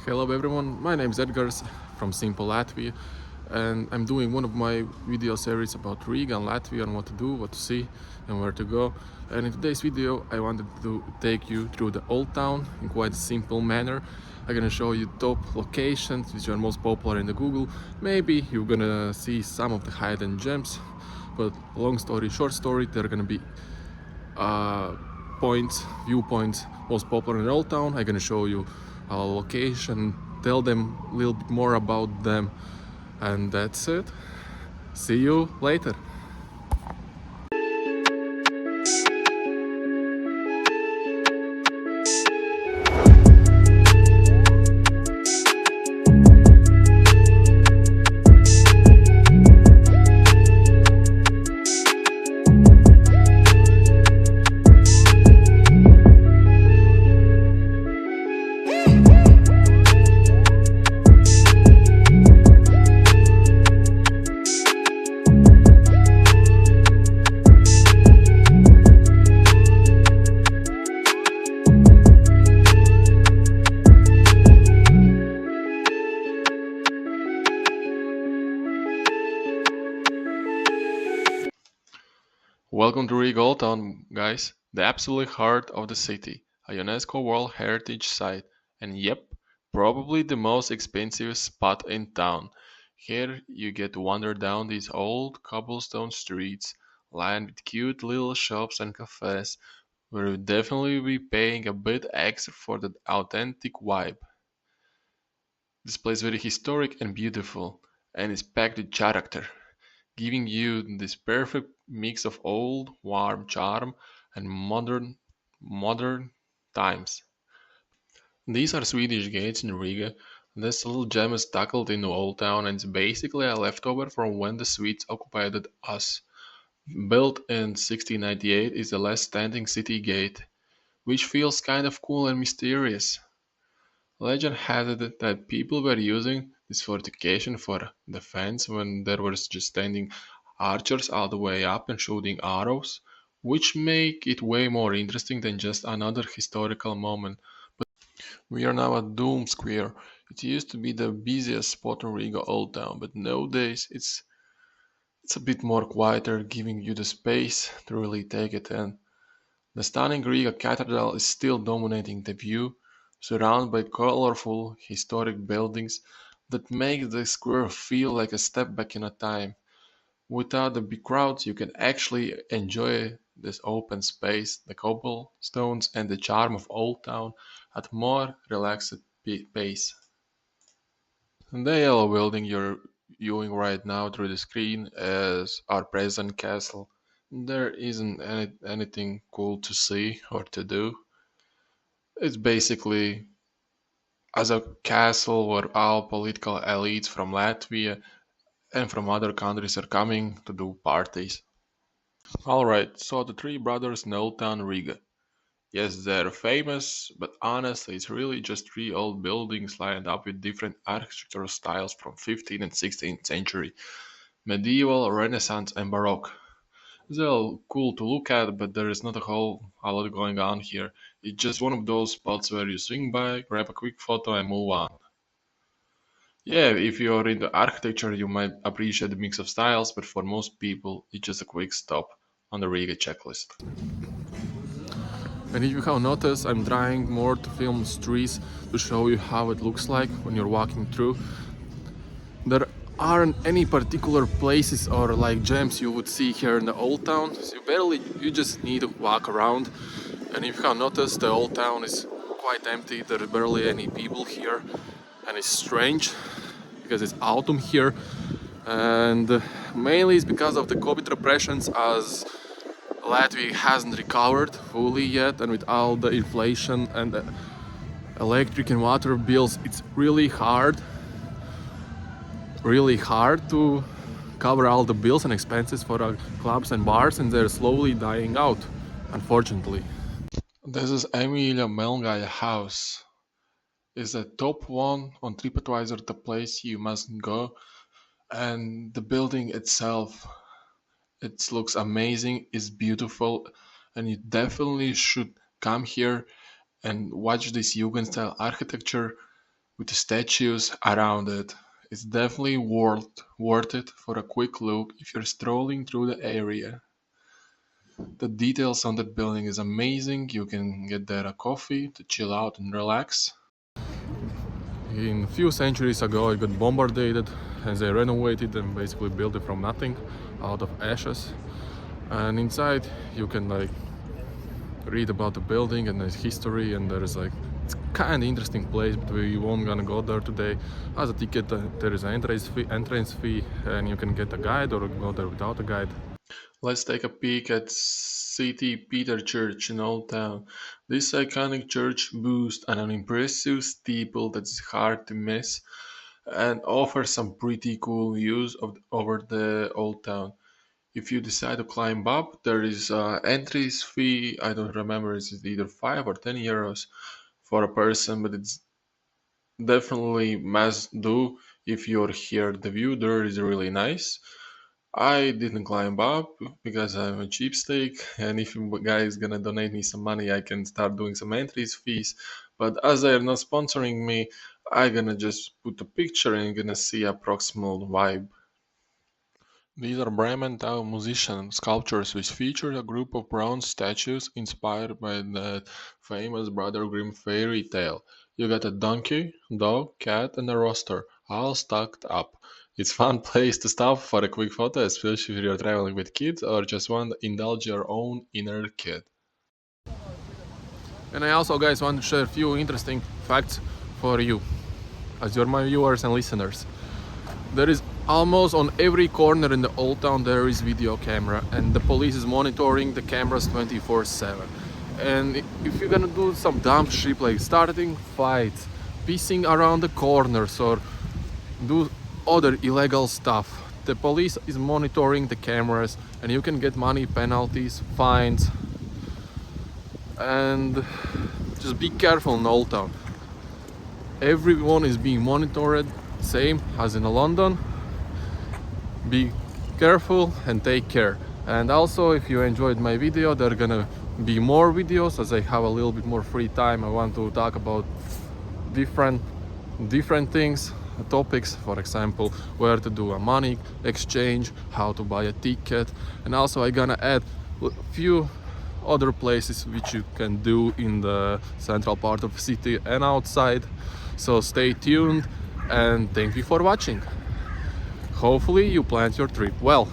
Hello everyone, my name is Edgars from Simple Latvia, and I'm doing one of my video series about Riga and Latvia and what to do, what to see and where to go. And in today's video I wanted to take you through the old town in quite a simple manner. I'm gonna show you top locations which are most popular in the Google. Maybe you're gonna see some of the hidden gems, but long story short story, they're gonna be viewpoints most popular in Old Town. I'm gonna show you a location, tell them a little bit more about them, and that's it. See you later. Welcome to Riga Old Town, guys, the absolute heart of the city, a UNESCO World Heritage Site, and yep, probably the most expensive spot in town. Here you get to wander down these old cobblestone streets, lined with cute little shops and cafes, where you'll definitely be paying a bit extra for that authentic vibe. This place is very historic and beautiful, and is packed with character, giving you this perfect mix of old, warm charm and modern times. These are Swedish gates in Riga. This little gem is tucked into Old Town and it's basically a leftover from when the Swedes occupied us. Built in 1698 is the last standing city gate, which feels kind of cool and mysterious. Legend has it that people were using this fortification for defense when there was just standing archers all the way up and shooting arrows, which make it way more interesting than just another historical moment. We are now at Doom Square. It used to be the busiest spot in Riga Old Town, but nowadays it's a bit more quieter, giving you the space to really take it in. The stunning Riga Cathedral is still dominating the view, surrounded by colorful historic buildings that make the square feel like a step back in a time. Without the big crowds, you can actually enjoy this open space, the cobblestones, and the charm of Old Town at more relaxed pace. The yellow building you're viewing right now through the screen is our present castle. There isn't anything cool to see or to do. It's basically as a castle where all political elites from Latvia and from other countries are coming to do parties. Alright, so the three brothers in Old Town Riga. Yes, they're famous, but honestly, it's really just three old buildings lined up with different architectural styles from 15th and 16th century, medieval, Renaissance, and Baroque. They're all cool to look at, but there is not a lot going on here. It's just one of those spots where you swing by, grab a quick photo, and move on. Yeah, if you're into architecture, you might appreciate the mix of styles, but for most people, it's just a quick stop on the Riga checklist. And if you have noticed, I'm trying more to film streets to show you how it looks like when you're walking through. There aren't any particular places or like gems you would see here in the old town. So you just need to walk around. And if you have noticed, the old town is quite empty. There are barely any people here, and it's strange because it's autumn here, and mainly it's because of the COVID repressions, as Latvia hasn't recovered fully yet, and with all the inflation and the electric and water bills, it's really hard to cover all the bills and expenses for clubs and bars, and they're slowly dying out, unfortunately. This is Emilia Melngaja house. Is the top one on TripAdvisor, the place you must go, and the building itself, it looks amazing, it's beautiful, and you definitely should come here and watch this Jugendstil architecture. with the statues around it. It's definitely worth it for a quick look if you're strolling through the area. The details on that building is amazing. You can get there a coffee to chill out and relax. In a few centuries ago it got bombarded and they renovated and basically built it from nothing out of ashes. And inside you can read about the building and its history, and there is it's kind of interesting place, but we won't gonna go there today. As a ticket there is an entrance fee and you can get a guide or go there without a guide. Let's take a peek at St. Peter Church in Old Town. This iconic church boasts an impressive steeple that's hard to miss and offers some pretty cool views over the Old Town. If you decide to climb up, there is an entry fee. I don't remember, it's either 5 or 10 euros for a person, but it's definitely must do if you're here. The view there is really nice. I didn't climb up because I'm a cheapskate, and if you guys gonna donate me some money, I can start doing some entries fees. But as they are not sponsoring me, I gonna just put a picture and you're gonna see approximate vibe. These are Bremen Town Musicians sculptures which feature a group of bronze statues inspired by the famous Brother Grimm fairy tale. You got a donkey, dog, cat, and a rooster, all stacked up. It's fun place to stop for a quick photo, especially if you're traveling with kids or just want to indulge your own inner kid. And I also, guys, want to share a few interesting facts for you, as you're my viewers and listeners. There is almost on every corner in the old town there is video camera, and the police is monitoring the cameras 24/7. And if you're gonna do some dumb shit like starting fights, pissing around the corners, or do other illegal stuff, the police is monitoring the cameras and you can get money, penalties, fines. And just be careful in Old Town. Everyone is being monitored, same as in London. Be careful and take care. And also, if you enjoyed my video, there are gonna be more videos as I have a little bit more free time. I want to talk about different things, topics, for example, where to do a money exchange, how to buy a ticket, and also I'm gonna add a few other places which you can do in the central part of the city and outside. So stay tuned and thank you for watching. Hopefully you planned your trip well.